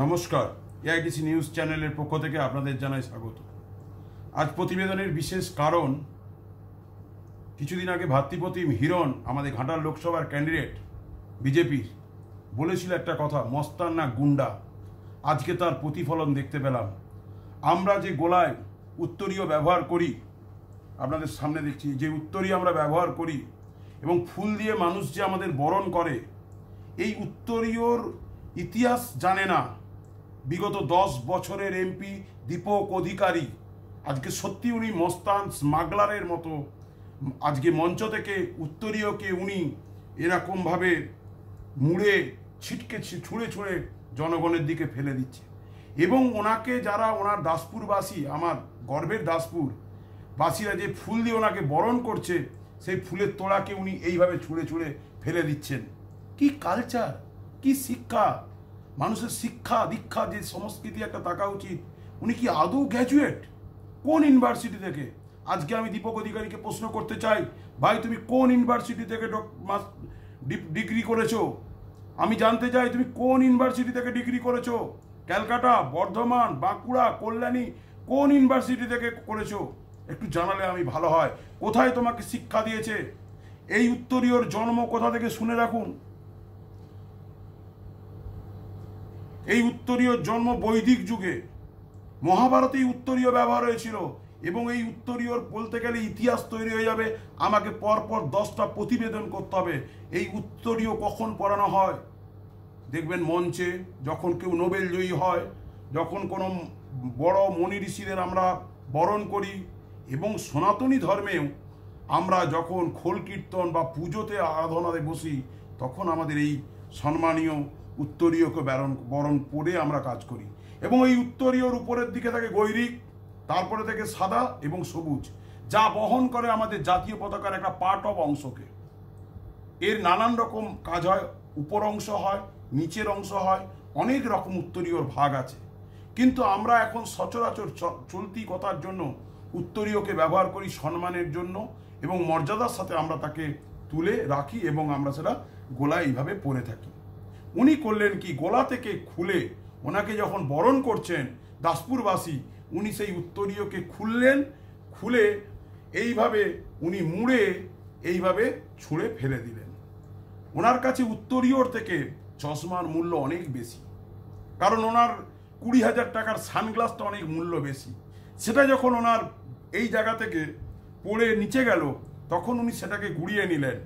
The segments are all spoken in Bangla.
নমস্কার, এআইটিসি নিউজ চ্যানেলের পক্ষ থেকে আপনাদের জানাই স্বাগত। আজ প্রতিবেদনের বিশেষ কারণ, কিছুদিন আগে ভাতৃপ্রতিম হিরণ আমাদের ঘাটাল লোকসভার ক্যান্ডিডেট বিজেপির বলেছিল একটা কথা, মস্তান না গুন্ডা। আজকে তার প্রতিফলন দেখতে পেলাম। আমরা যে গোলায় উত্তরীয় ব্যবহার করি, আপনাদের সামনে দেখছি যে উত্তরীয় আমরা ব্যবহার করি এবং ফুল দিয়ে মানুষ যে আমাদের বরণ করে, এই উত্তরীয়র ইতিহাস জানে না। বিগত 10 বছরের এমপি দীপক অধিকারী আজকে সত্যি উনি মস্তান স্মাগলারের মতো আজকে মঞ্চ থেকে উত্তরীয়কে উনি এরকমভাবে মুড়ে ছিটকে ছুঁড়ে ছুঁড়ে জনগণের দিকে ফেলে দিচ্ছে। এবং ওনাকে যারা ওনার দাসপুরবাসী, আমার গর্বের দাসপুর বাসীরা যে ফুল দিয়ে ওনাকে বরণ করছে, সেই ফুলের তোড়াকে উনি এইভাবে ছুঁড়ে ছুঁড়ে ফেলে দিচ্ছেন। কি কালচার, কি শিক্ষা, মানুষের শিক্ষা দীক্ষা যে সংস্কৃতি একটা থাকা উচিত। উনি কি আদৌ গ্র্যাজুয়েট? কোন ইউনিভার্সিটি থেকে? আজকে আমি দীপক অধিকারীকে প্রশ্ন করতে চাই, ভাই তুমি কোন ইউনিভার্সিটি থেকে ডিগ্রি করেছো? আমি জানতে চাই তুমি কোন ইউনিভার্সিটি থেকে ডিগ্রি করেছো? ক্যালকাটা, বর্ধমান, বাঁকুড়া, কল্যাণী, কোন ইউনিভার্সিটি থেকে করেছো? একটু জানালে আমি ভালো হয়। কোথায় তোমাকে শিক্ষা দিয়েছে? এই উত্তরীয়র জন্ম কোথা থেকে শুনে রাখুন। এই উত্তরীয় জন্ম বৈদিক যুগে, মহাভারতেই উত্তরীয় ব্যবহার হয়েছিল। এবং এই উত্তরীয়র বলতে গেলে ইতিহাস তৈরি হয়ে যাবে। আমাকে পরপর 10টা প্রতিবেদন করতে হবে এই উত্তরীয় কখন পড়ানো হয়। দেখবেন মঞ্চে যখন কেউ নোবেল জয়ী হয়, যখন কোনো বড় মনি ঋষিদের আমরা বরণ করি, এবং সনাতনী ধর্মেও আমরা যখন খোল কীর্তন বা পুজোতে আরাধনাতে বসি, তখন আমাদের এই সম্মানীয় উত্তরীয়কে বরণ করে আমরা কাজ করি। এবং এই উত্তরীয়র উপরের দিকে থাকে গৈরিক, তারপরে থেকে সাদা এবং সবুজ, যা বহন করে আমাদের জাতীয় পতাকার একটা পার্ট অফ অংশকে। এর নানান রকম কাজ হয়, উপর অংশ হয়, নিচের অংশ হয়, অনেক রকম উত্তরীয়র ভাগ আছে। কিন্তু আমরা এখন সচরাচর চলতি কথার জন্য উত্তরীয়কে ব্যবহার করি সম্মানের জন্য, এবং মর্যাদার সাথে আমরা তাকে তুলে রাখি এবং আমরা সেটা গোলায় এইভাবে পরে থাকি। উনি করলেন কি, গোলা থেকে খুলে ওনাকে যখন বরণ করছেন দাসপুরবাসী, উনি সেই উত্তরীয়কে খুললেন, খুলে এইভাবে উনি মুড়ে এইভাবে ছুঁড়ে ফেলে দিলেন। ওনার কাছে উত্তরীয়র থেকে চশমার মূল্য অনেক বেশি, কারণ ওনার 20,000 টাকার সানগ্লাসটা অনেক মূল্য বেশি। সেটা যখন ওনার এই জায়গা থেকে পড়ে নিচে গেল, তখন উনি সেটাকে গুড়িয়ে নিলেন।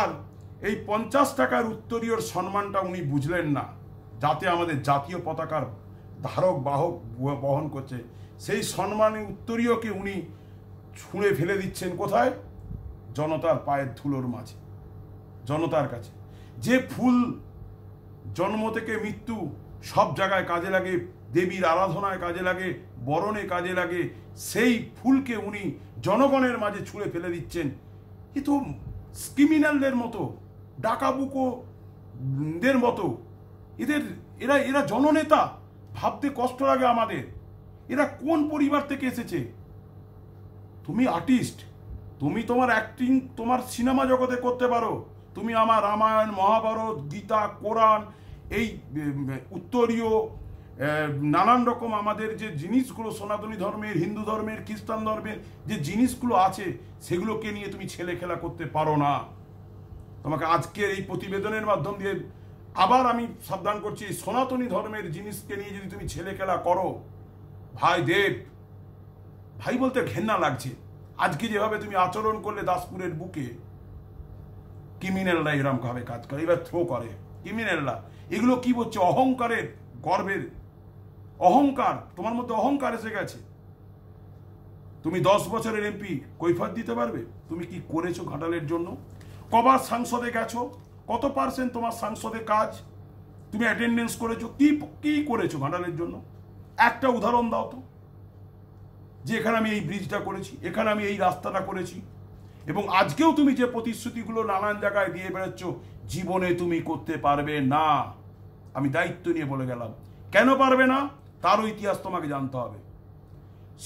আর এই 50 টাকার উত্তরীয়র সম্মানটা উনি বুঝলেন না, যাতে আমাদের জাতীয় পতাকার ধারক বাহক বহন করছে, সেই সম্মানী উত্তরীয়কে উনি ছুঁড়ে ফেলে দিচ্ছেন কোথায়? জনতার পায়ের ধুলোর মাঝে, জনতার কাছে। যে ফুল জন্ম থেকে মৃত্যু সব জায়গায় কাজে লাগে, দেবীর আরাধনায় কাজে লাগে, বরণে কাজে লাগে, সেই ফুলকে উনি জনগণের মাঝে ছুঁড়ে ফেলে দিচ্ছেন। এ তো ক্রিমিনালদের মতো, ডাকাবুকোদের মতো। এরা জননেতা, ভাবতে কষ্ট লাগে আমাদের। এরা কোন পরিবার থেকে এসেছে? তুমি আর্টিস্ট, তুমি তোমার অ্যাক্টিং তোমার সিনেমা জগতে করতে পারো, তুমি আমার রামায়ণ, মহাভারত, গীতা, কোরআন, এই উত্তরীয় নানান রকম আমাদের যে জিনিসগুলো সনাতনী ধর্মের, হিন্দু ধর্মের, খ্রিস্টান ধর্মের যে জিনিসগুলো আছে, সেগুলোকে নিয়ে তুমি ছেলে খেলা করতে পারো না। তোমাকে আজকের এই প্রতিবেদনের মাধ্যম দিয়ে আবার আমি সাবধান করছি, সনাতনী ধর্মের জিনিসকে নিয়ে যদি তুমি ছেলে খেলা করো, ভাই দেব, ভাই বলতে ঘেন্না লাগছে। আজকে যেভাবে তুমি আচরণ করলে দাসপুরের বুকে, ক্রিমিনালরা এরকম ভাবে কাজ করে, এবার থ্রো করে ক্রিমিনালরা। এগুলো কি বলছে? অহংকারের, গর্বের অহংকার। তোমার মধ্যে অহংকার এসে গেছে। তুমি 10 বছরের এমপি, কৈফিয়ত দিতে পারবে তুমি কি করেছো ঘাটালের জন্য? কবার সাংসদে গেছো? কত % তোমার সাংসদে কাজ? তুমি অ্যাটেন্ডেন্স করেছো? কি করেছো ঘাটালের জন্য? একটা উদাহরণ দাও তো, যে এখানে আমি এই ব্রিজটা করেছি, এখানে আমি এই রাস্তাটা করেছি। এবং আজকেও তুমি যে প্রতিশ্রুতিগুলো নানান জায়গায় দিয়ে বেড়াচ্ছ, জীবনে তুমি করতে পারবে না। আমি দায়িত্ব নিয়ে বলে গেলাম। কেন পারবে না? তারও ইতিহাস তোমাকে জানতে হবে।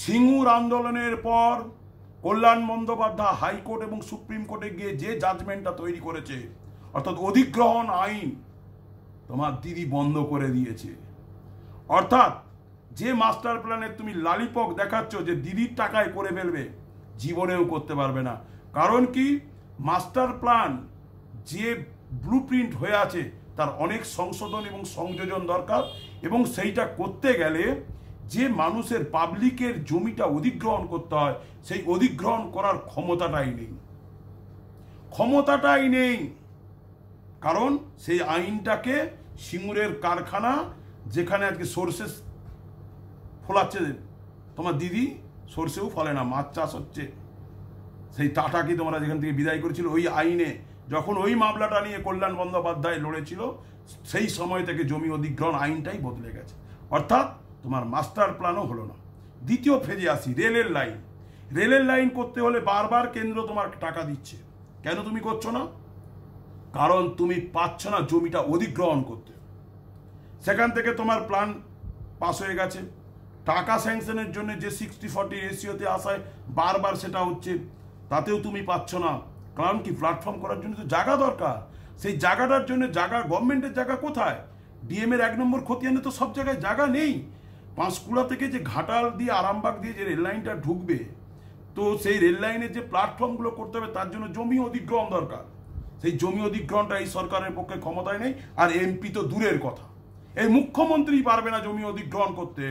সিঙ্গুর আন্দোলনের পর কল্যাণ বন্দ্যোপাধ্যায় হাইকোর্ট এবং সুপ্রিম কোর্টে গিয়ে যে জাজমেন্টটা তৈরি করেছে, অর্থাৎ অধিগ্রহণ আইন তোমার দিদি বন্ধ করে দিয়েছে। অর্থাৎ যে মাস্টার প্ল্যানে তুমি লালিপক দেখাচ্ছ যে দিদির টাকায় করে ফেলবে, জীবনেও করতে পারবে না। কারণ কি, মাস্টার প্ল্যান যে ব্লুপ্রিন্ট হয়ে আছে তার অনেক সংশোধন এবং সংযোজন দরকার, এবং সেইটা করতে গেলে যে মানুষের পাবলিকের জমিটা অধিগ্রহণ করতে হয় সেই অধিগ্রহণ করার ক্ষমতাটাই নেই। কারণ সেই আইনটাকে সিঙ্গুরের কারখানা, যেখানে আজকে সর্ষে ফলাচ্ছে তোমার দিদি, সর্ষেও ফলে না, মাছ চাষ হচ্ছে, সেই টাটাকে তোমরা যেখান থেকে বিদায় করেছিল ওই আইনে, যখন ওই মামলাটা নিয়ে কল্যাণ বন্দ্যোপাধ্যায় লড়েছিল সেই সময় থেকে জমি অধিগ্রহণ আইনটাই বদলে গেছে। অর্থাৎ তোমার মাস্টার প্ল্যানও হলো না। দ্বিতীয় ফেজে আসি, রেলের লাইন করতে হলে বারবার কেন্দ্র তোমার টাকা দিচ্ছে, কেন তুমি করছো না? কারণ তুমি পাচ্ছ না জমিটা অধিগ্রহণ করতে। সেখান থেকে তোমার প্ল্যান পাস হয়ে গেছে, টাকা স্যাংশনের জন্য যে 60-40 রেশিওতে আসায় বারবার সেটা হচ্ছে, তাতেও তুমি পাচ্ছ না। কারণ কি, প্ল্যাটফর্ম করার জন্য তো জায়গা দরকার, সেই জায়গাটার জন্য গভর্নমেন্টের জায়গা কোথায়? ডিএম এর 1 নম্বর খতিয়ানে তো সব জায়গায় জায়গা নেই। পাঁশকুড়া থেকে যে ঘাটাল দিয়ে আরামবাগ দিয়ে যে রেল লাইনটা ঢুকবে, তো সেই রেল লাইনের যে প্ল্যাটফর্মগুলো করতে হবে তার জন্য জমি অধিগ্রহণ দরকার। সেই জমি অধিগ্রহণটা এই সরকারের পক্ষে ক্ষমতায় নেই, আর এমপি তো দূরের কথা। এই মুখ্যমন্ত্রী পারবে না জমি অধিগ্রহণ করতে,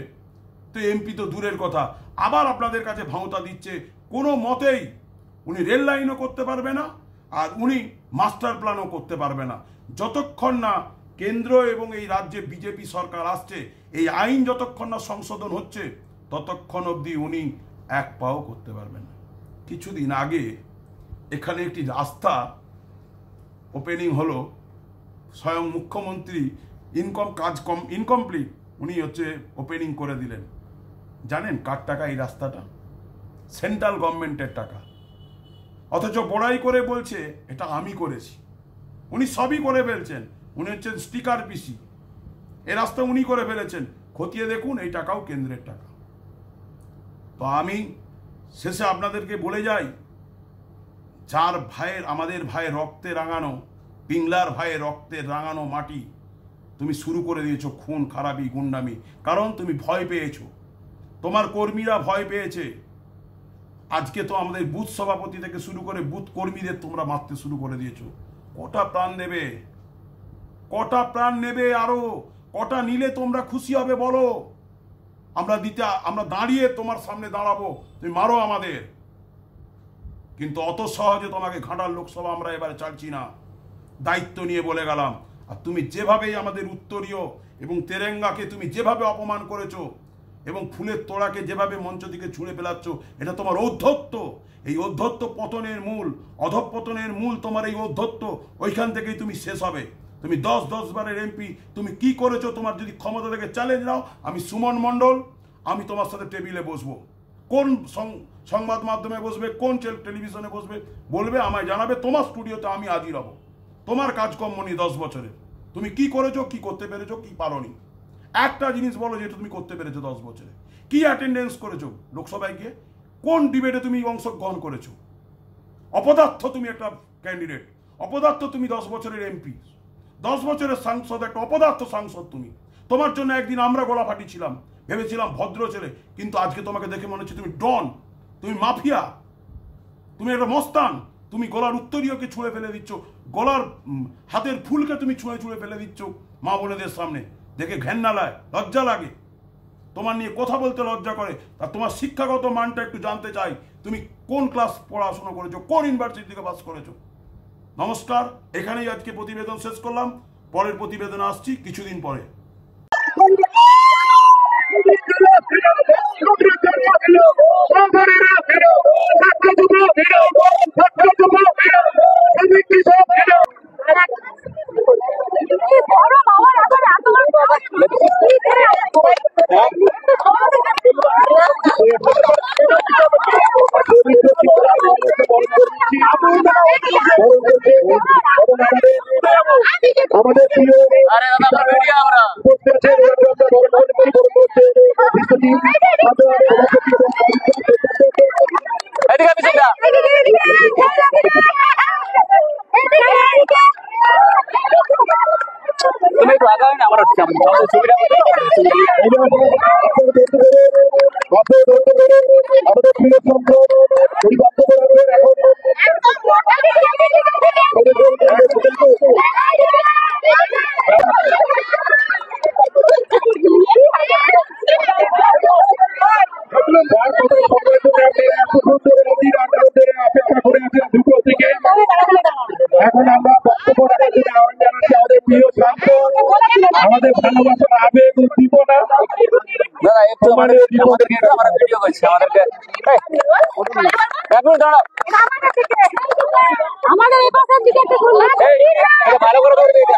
তো এমপি তো দূরের কথা। আবার আপনাদের কাছে ভাঁওতা দিচ্ছে, কোনো মতেই উনি রেল লাইনও করতে পারবে না, আর উনি মাস্টার প্ল্যানও করতে পারবে না। যতক্ষণ না কেন্দ্র এবং এই রাজ্যে বিজেপি সরকার আসছে, এই আইন যতক্ষণ না সংশোধন হচ্ছে, ততক্ষণ অবধি উনি এক পাও করতে পারবেন না। কিছুদিন আগে এখানে একটি রাস্তা ওপেনিং হলো, স্বয়ং মুখ্যমন্ত্রী ইনকমপ্লিট উনি ওপেনিং করে দিলেন। জানেন কার টাকা এই রাস্তাটা? সেন্ট্রাল গভর্নমেন্টের টাকা। অথচ বড়াই করে বলছে এটা আমি করেছি। উনি সবই করে ফেলছেন, উনি হচ্ছেন স্টিকার পিসি। এই রাস্তা উনি করে ফেলেছেন, খতিয়ে দেখুন এই টাকাও কেন্দ্রের টাকা। তো আমি শেষে আপনাদেরকে বলে যাই, যার ভাইয়ের, আমাদের ভাইয়ের রক্তে রাঙানো, পিংলার ভাইয়ের রক্তে রাঙানো মাটি তুমি শুরু করে দিয়েছো খুন খারাপি গুন্ডামি। কারণ তুমি ভয় পেয়েছো, তোমার কর্মীরা ভয় পেয়েছে। আজকে তো আমাদের বুথ সভাপতি থেকে শুরু করে বুথ কর্মীদের তোমরা মারতে শুরু করে দিয়েছো। কটা প্রাণ নেবে? আরো কটা নিলে তোমরা খুশি হবে বলো? আমরা দাঁড়িয়ে তোমার সামনে দাঁড়াবো, তুমি মারো আমাদের। কিন্তু অত সহজে তোমাকে ঘাটাল লোকসভা আমরা এবারে ছাড়ছি না, দায়িত্ব নিয়ে বলে গেলাম। আর তুমি যেভাবেই আমাদের উত্তরীয় এবং তেরেঙ্গাকে তুমি যেভাবে অপমান করেছো, এবং ফুলের তোড়াকে যেভাবে মঞ্চ দিকে ছুঁড়ে ফেলাচ্ছ, এটা তোমার ঔদ্ধত্য। এই ঔদ্ধত্য পতনের মূল, অধঃপতনের মূল তোমার এই ঔদ্ধত্য। ওইখান থেকেই তুমি শেষ হবে। তুমি 10 বারের এমপি, তুমি কি করেছো? তোমার যদি ক্ষমতা থেকে চ্যালেঞ্জ নাও, আমি সুমন মণ্ডল, আমি তোমার সাথে টেবিলে বসবো। কোন সংবাদ মাধ্যমে বসবে, কোন টেলিভিশনে বসবে বলবে, আমায় জানাবে। তোমার স্টুডিওতে আমি হাজির হব। তোমার কাজকর্ম নিয়ে 10 বছরে তুমি কি করেছো, কি করতে পেরেছো, কি পারোনি। একটা জিনিস বলো যেটা তুমি করতে পেরেছো 10 বছরে। কি অ্যাটেন্ডেন্স করেছো লোকসভায় গিয়ে? কোন ডিবেটে তুমি অংশগ্রহণ করেছো? অপদার্থ তুমি একটা ক্যান্ডিডেট, অপদার্থ তুমি 10 বছরের এমপি, 10 বছরের সাংসদ, একটা অপদার্থ সাংসদ তুমি। তোমার জন্য একদিন আমরা গলা ফাটিয়েছিলাম, ভেবেছিলাম ভদ্র ছেলে, কিন্তু আজকে তোমাকে দেখে মনে হচ্ছে তুমি ডন, তুমি মাফিয়া, তুমি একটা মস্তান। তুমি গলার উত্তরীয়কে ছুঁড়ে ফেলে দিচ্ছ, গলার হাতের ফুলকে তুমি ছুঁড়ে ফেলে দিচ্ছ মা বোনেদের সামনে। দেখে ঘেন্না লাগে, লজ্জা লাগে, তোমার নিয়ে কথা বলতে লজ্জা করে। তা তোমার শিক্ষাগত মানটা একটু জানতে চাই, তুমি কোন ক্লাস পড়াশোনা করেছো, কোন ইউনিভার্সিটি থেকে পাস করেছো। নমস্কার, এখানেই আজকে প্রতিবেদন শেষ করলাম। পরের প্রতিবেদন আসছি কিছুদিন পরে। আমাদের প্রিয় তুমি একটু আগাও না, আমার ছবিটা আমাদের প্রিয় সংসদ এই বক্তব্য রাখবেন এখন। অপেক্ষা করে আছেন দুটো থেকে। এখন আমরা বক্তব্য রাখার জন্য আহ্বান জানাচ্ছি আমাদের প্রিয় সাংসদ, আমাদের ভালোবাসার আবেগ উদ্দীপনা দাদা একটু আমাদেরকে আমরা ভিডিও করছি আমাদেরকে একটু দাঁড়াও আমাদের এই পাশের দিকে একটু ভালো করে ধরবে এটা